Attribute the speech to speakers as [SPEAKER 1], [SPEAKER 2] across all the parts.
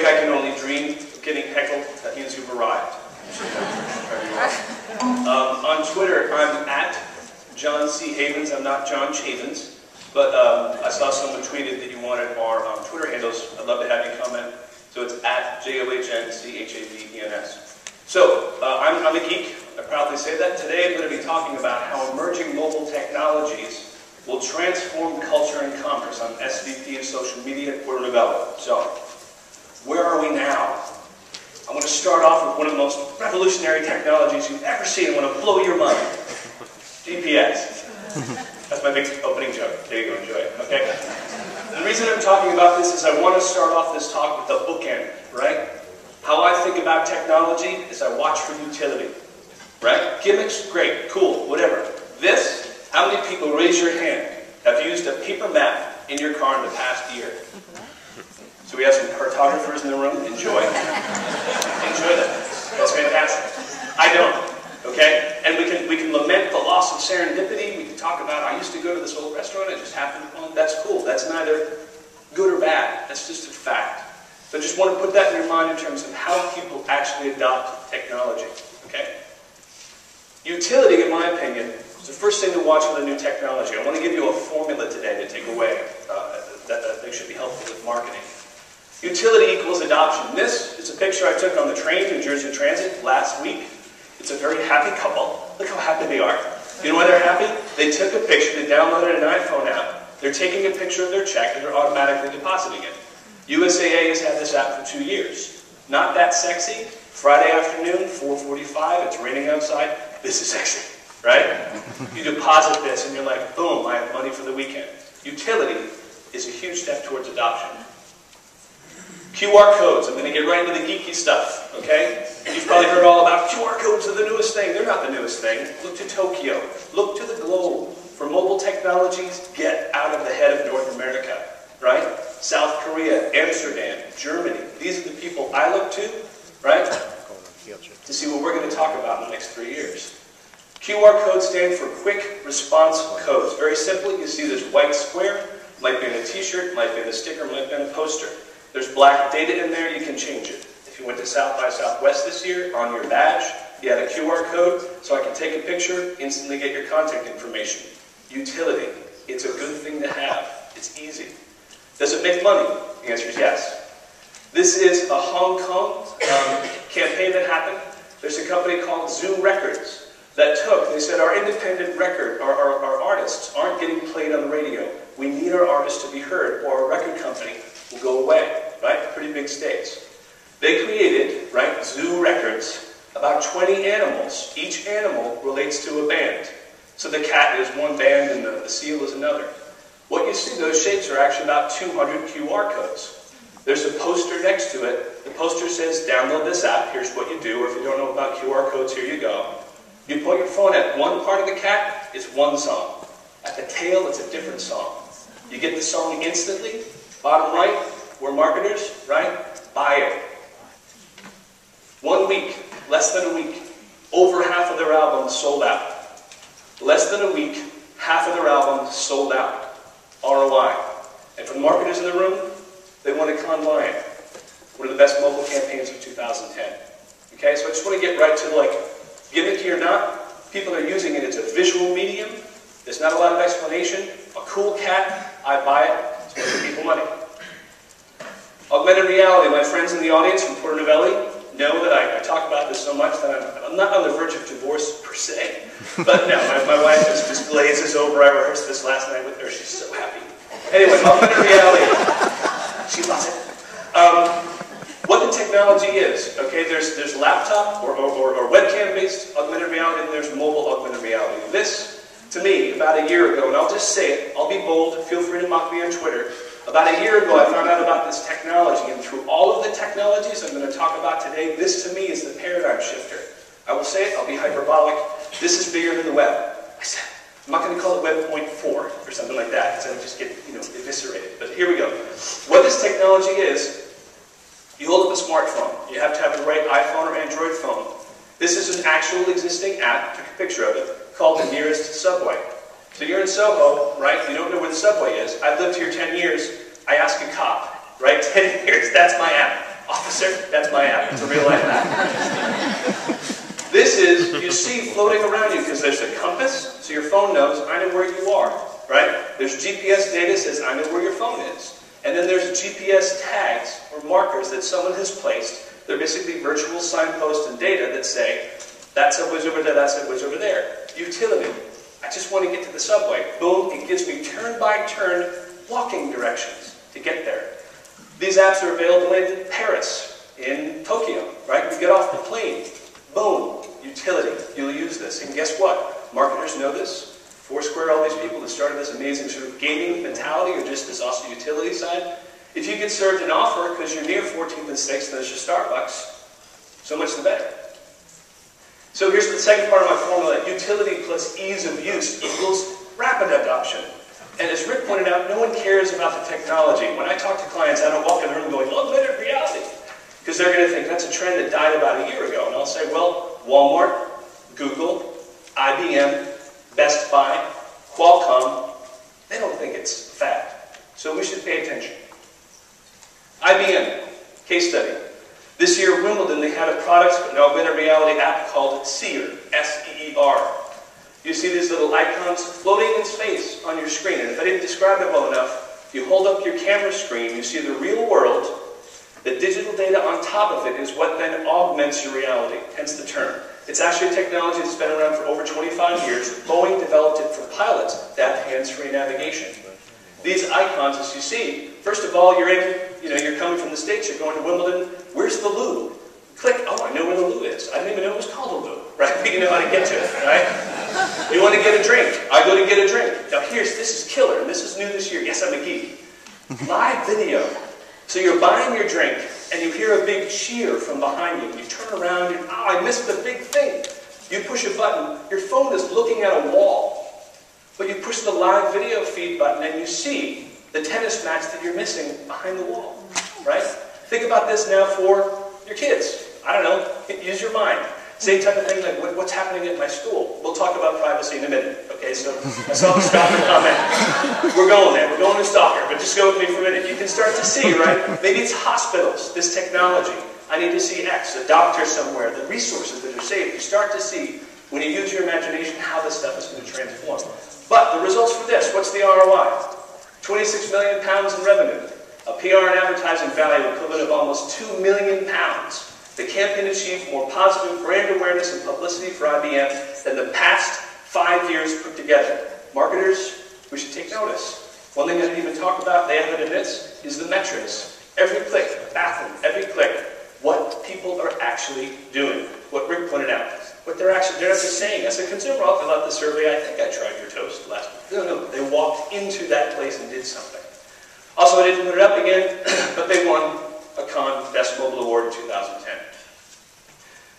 [SPEAKER 1] break, I can only dream of getting heckled. That means you've arrived. On Twitter, I'm at John C. Havens. I'm not John Chavens. But I saw someone tweeted that you wanted our Twitter handles. I'd love to have you comment. So it's at JOHNCHAVENS. So I'm a geek. I proudly say that. Today I'm going to be talking about how emerging mobile technologies will transform culture and commerce. I'm SVP of social media at Porter Novelli. So where are we now? I want to start off with one of the most revolutionary technologies you've ever seen. I want to blow your mind. GPS. That's my big opening joke. There you go, enjoy it, okay? The reason I'm talking about this is I want to start off this talk with a bookend, right? How I think about technology is I watch for utility, right? Gimmicks, great, cool, whatever. This, how many people, raise your hand, have used a paper map in your car in the past year? So we have some cartographers in the room. Enjoy. Enjoy that. That's fantastic. I don't. Okay? And we can lament the loss of serendipity. We can talk about, I used to go to this old restaurant, I just happened upon. That's cool. That's neither good or bad. That's just a fact. So I just want to put that in your mind in terms of how people actually adopt technology. Okay? Utility, in my opinion, is the first thing to watch with a new technology. I want to give you a formula today to take away that I think should be helpful with marketing. Utility equals adoption. This is a picture I took on the train, New Jersey Transit, last week. It's a very happy couple. Look how happy they are. You know why they're happy? They took a picture, they downloaded an iPhone app. They're taking a picture of their check and they're automatically depositing it. USAA has had this app for 2 years. Not that sexy. Friday afternoon, 4:45, it's raining outside. This is sexy, right? You deposit this and you're like, boom, I have money for the weekend. Utility is a huge step towards adoption. QR codes. I'm going to get right into the geeky stuff, okay? You've probably heard all about QR codes are the newest thing. They're not the newest thing. Look to Tokyo. Look to the globe. For mobile technologies, get out of the head of North America, right? South Korea, Amsterdam, Germany. These are the people I look to, right? To see what we're going to talk about in the next 3 years. QR codes stand for Quick Response Codes. Very simply, you see this white square. Might be in a t-shirt, might be in a sticker, might be in a poster. There's black data in there, you can change it. If you went to South by Southwest this year, on your badge, you had a QR code, so I can take a picture, instantly get your contact information. Utility. It's a good thing to have. It's easy. Does it make money? The answer is yes. This is a Hong Kong campaign that happened. There's a company called Zoo Records that they said our independent record, our artists aren't getting played on the radio. We need our artists to be heard, or our record company will go away, right? Pretty big stakes. They created, right, Zoo Records, about 20 animals. Each animal relates to a band. So the cat is one band and the seal is another. What you see, those shapes are actually about 200 QR codes. There's a poster next to it. The poster says, download this app, here's what you do, or if you don't know about QR codes, here you go. You point your phone at one part of the cat, it's one song. At the tail, it's a different song. You get the song instantly. Bottom right, we're marketers, right? Buy it. 1 week, less than a week, over half of their albums sold out. Less than a week, half of their albums sold out. ROI. And for the marketers in the room, they want to Cannes Lion. One of the best mobile campaigns of 2010. Okay, so I just want to get right to, like, gimmicky or not, people are using it. It's a visual medium. There's not a lot of explanation. A cool cat, I buy it. It's making people money. Augmented reality. My friends in the audience from Porter Novelli know that I talk about this so much that I'm not on the verge of divorce per se. But no, my wife just glazes over. I rehearsed this last night with her. She's so happy. Anyway, augmented reality. She loves it. What the technology is, okay, there's laptop or webcam-based augmented reality, and there's mobile augmented reality. This, to me, about a year ago, and I'll just say it, I'll be bold, feel free to mock me on Twitter. About a year ago, I found out about this technology, and through all of the technologies I'm going to talk about today, this to me is the paradigm shifter. I will say it, I'll be hyperbolic, this is bigger than the web. I said, I'm not going to call it Web 0.4 or something like that, because I would just get, eviscerated. But here we go. What this technology is, you hold up a smartphone. You have to have the right iPhone or Android phone. This is an actual existing app, took a picture of it, called the nearest subway. So you're in Soho, right? You don't know where the subway is. I've lived here 10 years. I ask a cop, right? 10 years, that's my app. Off Sir, that's my app. It's a real life app. This is, you see floating around you, because there's a compass, so your phone knows, I know where you are, right? There's GPS data that says, I know where your phone is. And then there's GPS tags, or markers that someone has placed. They're basically virtual signposts and data that say, that subway's over there, that subway's over there. Utility. I just want to get to the subway. Boom, it gives me turn-by-turn walking directions to get there. These apps are available in Paris, in Tokyo, right? You get off the plane. Boom, utility. You'll use this. And guess what? Marketers know this. Foursquare, all these people that started this amazing sort of gaming mentality, or just this awesome utility side. If you get served an offer because you're near 14th and 6th and there's your Starbucks, so much the better. So here's the second part of my formula. Utility plus ease of use equals rapid adoption. And as Rick pointed out, no one cares about the technology. When I talk to clients, I don't walk in the room going, augmented reality. Because they're going to think that's a trend that died about a year ago. And I'll say, well, Walmart, Google, IBM, Best Buy, Qualcomm, they don't think it's a fad. So we should pay attention. IBM, case study. This year at Wimbledon, they had a product, an augmented reality app called SEER, S-E-E-R. You see these little icons floating in space on your screen. And if I didn't describe it well enough, if you hold up your camera screen, you see the real world. The digital data on top of it is what then augments your reality, hence the term. It's actually a technology that's been around for over 25 years. Boeing developed it for pilots to have hands-free navigation. These icons, as you see, first of all, you're coming from the States, you're going to Wimbledon. Where's the loo? Click, oh, I know where the loo is. I didn't even know it was called a loo, right? But you know how to get to it, right? You want to get a drink. I go to get a drink. Now this is killer, and this is new this year. Yes, I'm a geek. Live video. So you're buying your drink, and you hear a big cheer from behind you. You turn around, and I missed the big thing. You push a button, your phone is looking at a wall. But you push the live video feed button, and you see the tennis match that you're missing behind the wall, right? Think about this now for your kids. I don't know, use your mind. Same type of thing like what's happening at my school. We'll talk about privacy in a minute, okay? So I saw the stalker comment. We're going there, we're going to stalker, but just go with me for a minute. You can start to see, right? Maybe it's hospitals, this technology. I need to see X, a doctor somewhere, the resources that are saved. You start to see, when you use your imagination, how this stuff is going to transform. But the results for this, what's the ROI? 26 million pounds in revenue. A PR and advertising value equivalent of almost 2 million pounds. The campaign achieved more positive brand awareness and publicity for IBM than the past 5 years put together. Marketers, we should take notice. One thing I didn't even talk about, they have it in this, is the metrics. Every click, bathroom, every click, what people are actually doing. What Rick pointed out. What they're not just saying. As a consumer, I'll fill out the survey, I think I tried your toast last week. No, they walked into that place and did something. Also, I didn't put it up again, but they won a Cannes Best Mobile Award in 2010.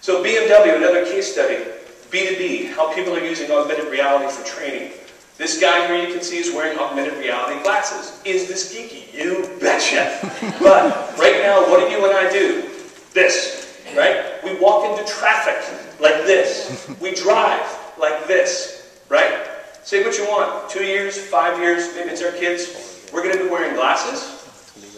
[SPEAKER 1] So BMW, another case study, B2B, how people are using augmented reality for training. This guy here you can see is wearing augmented reality glasses. Is this geeky? You betcha. But right now, what do you and I do? This, right? We walk into traffic like this. We drive like this, right? Say what you want. 2 years, 5 years, maybe it's our kids. We're going to be wearing glasses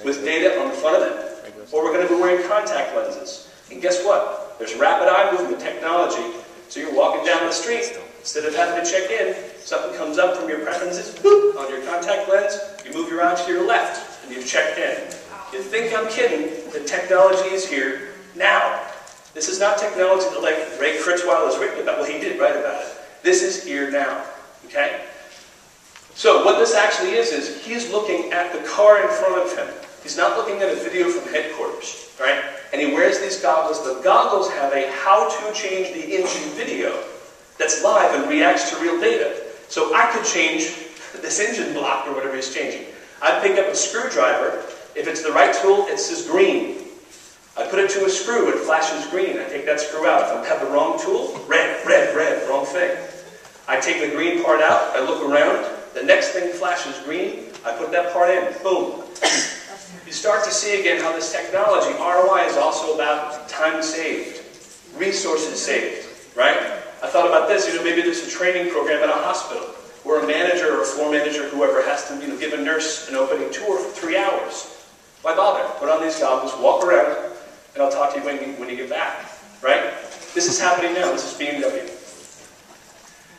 [SPEAKER 1] with data on the front of it, or we're going to be wearing contact lenses. And guess what? There's rapid eye movement technology. So you're walking down the street, instead of having to check in, something comes up from your preferences, boop, on your contact lens, you move your eye to your left, and you've checked in. You think I'm kidding, the technology is here now. This is not technology that like Ray Kurzweil has written about. Well, he did write about it. This is here now, okay? So what this actually is he's looking at the car in front of him. He's not looking at a video from headquarters, right? And he wears these goggles. The goggles have a how to change the engine video that's live and reacts to real data. So I could change this engine block or whatever he's changing. I'd pick up a screwdriver. If it's the right tool, it says green. I put it to a screw, it flashes green. I take that screw out. If I have the wrong tool, red, red, red, wrong thing. I take the green part out, I look around, the next thing flashes green, I put that part in, boom. You start to see again how this technology, ROI, is also about time saved, resources saved, right? I thought about this, maybe there's a training program at a hospital where a manager or a floor manager, whoever, has to give a nurse an opening tour for 3 hours. Why bother? Put on these goggles, walk around, and I'll talk to you when you get back, right? This is happening now. This is BMW.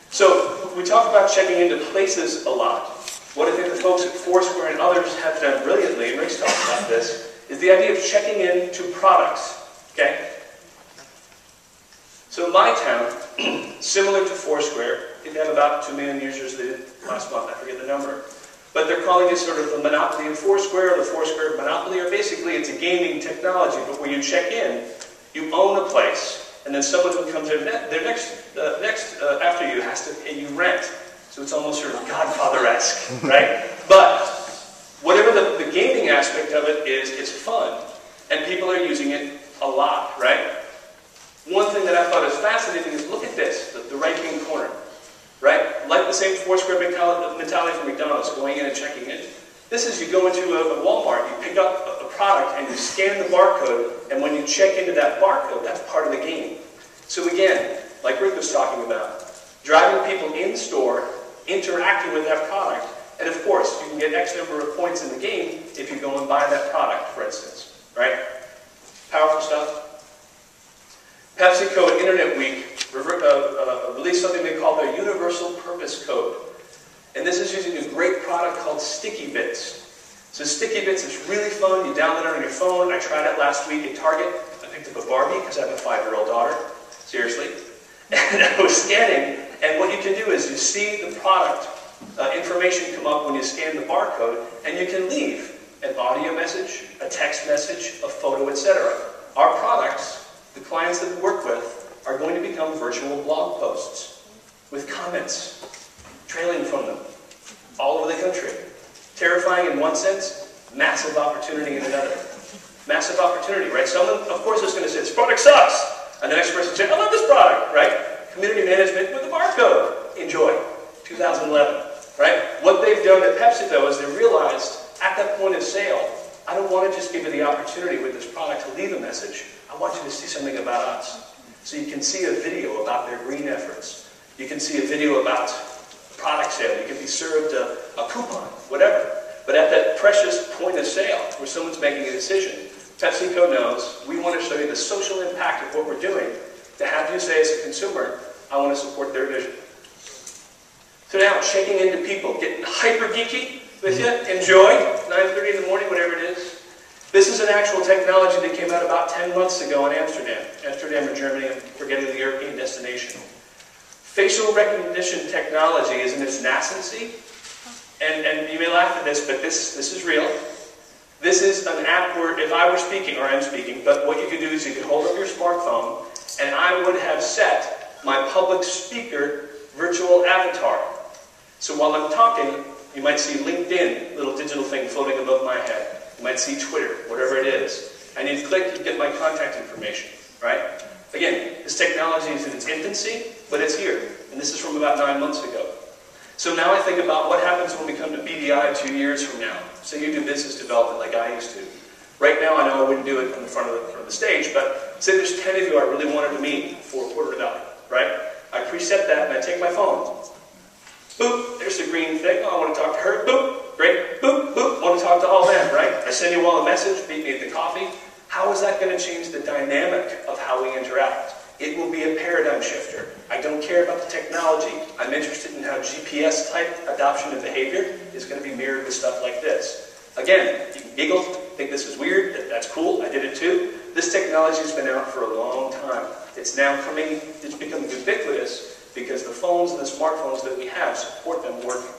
[SPEAKER 1] So we talk about checking into places a lot. What I think the folks at Foursquare and others have done brilliantly, and Rick's talked about this, is the idea of checking into products, okay? So in my town, similar to Foursquare, they have about 2 million users last month, I forget the number. But they're calling it sort of the monopoly of Foursquare, or the Foursquare monopoly, or basically it's a gaming technology, but when you check in, you own the place, and then someone who comes in after you has to pay you rent. So it's almost sort of Godfather-esque, right? But whatever the gaming aspect of it is, it's fun, and people are using it a lot, right? One thing that I thought is fascinating is look at this, the right-hand corner, right? Like the same Foursquare mentality from McDonald's, going in and checking in. This is you go into a Walmart, you pick up a product, and you scan the barcode, and when you check into that barcode, that's part of the game. So again, like Rick was talking about, driving people in-store, interacting with that product, and of course, you can get X number of points in the game if you go and buy that product, for instance, right? Powerful stuff. PepsiCo at Internet Week released something they call their Universal Purpose Code. And this is using a great product called Sticky Bits. So Sticky Bits is really fun. You download it on your phone. I tried it last week at Target. I picked up a Barbie because I have a 5-year-old daughter. Seriously. And I was scanning. And what you can do is you see the product information come up when you scan the barcode. And you can leave an audio message, a text message, a photo, etc. Our products, the clients that we work with, are going to become virtual blog posts with comments trailing from them all over the country. Terrifying in one sense, massive opportunity in another. Massive opportunity, right? Someone, of course, is going to say, this product sucks. And the next person says, I love this product, right? Community management with a barcode. Enjoy. 2011, right? What they've done at Pepsi, though, is they realized at that point of sale, I don't want to just give you the opportunity with this product to leave a message. I want you to see something about us. So you can see a video about their green efforts. You can see a video about product sale. You can be served a coupon, whatever. But at that precious point of sale, where someone's making a decision, PepsiCo knows we want to show you the social impact of what we're doing to have you say as a consumer, I want to support their vision. So now, checking into people, getting hyper geeky with you, enjoy, 9:30 in the morning, whatever it is. This is an actual technology that came out about 10 months ago in Amsterdam or Germany, I'm forgetting the European destination. Facial recognition technology is in its nascency, and you may laugh at this, but this is real. This is an app where if I were speaking, or I'm speaking, but what you could do is you could hold up your smartphone, and I would have set my public speaker virtual avatar. So while I'm talking, you might see LinkedIn, little digital thing floating above my head. You might see Twitter, whatever it is. And you click, you get my contact information, right? Again, this technology is in its infancy, but it's here. And this is from about 9 months ago. So now I think about what happens when we come to BDI 2 years from now. Say you do business development like I used to. Right now, I know I wouldn't do it in the front of the stage, but say there's 10 of you I really wanted to meet for Porter Novelli, right? I preset that and I take my phone. Boop, there's the green thing. Oh, I want to talk to her. Boop, great. Boop, boop, want to talk to all them, right? I send you all a message, meet me at the coffee. How is that going to change the dynamic of how we interact? It will be a paradigm shifter. I don't care about the technology. I'm interested in how GPS-type adoption and behavior is going to be mirrored with stuff like this. Again, you can giggle, think this is weird, that's cool, I did it too. This technology has been out for a long time. It's now coming, it's becoming ubiquitous because the phones and the smartphones that we have support them working.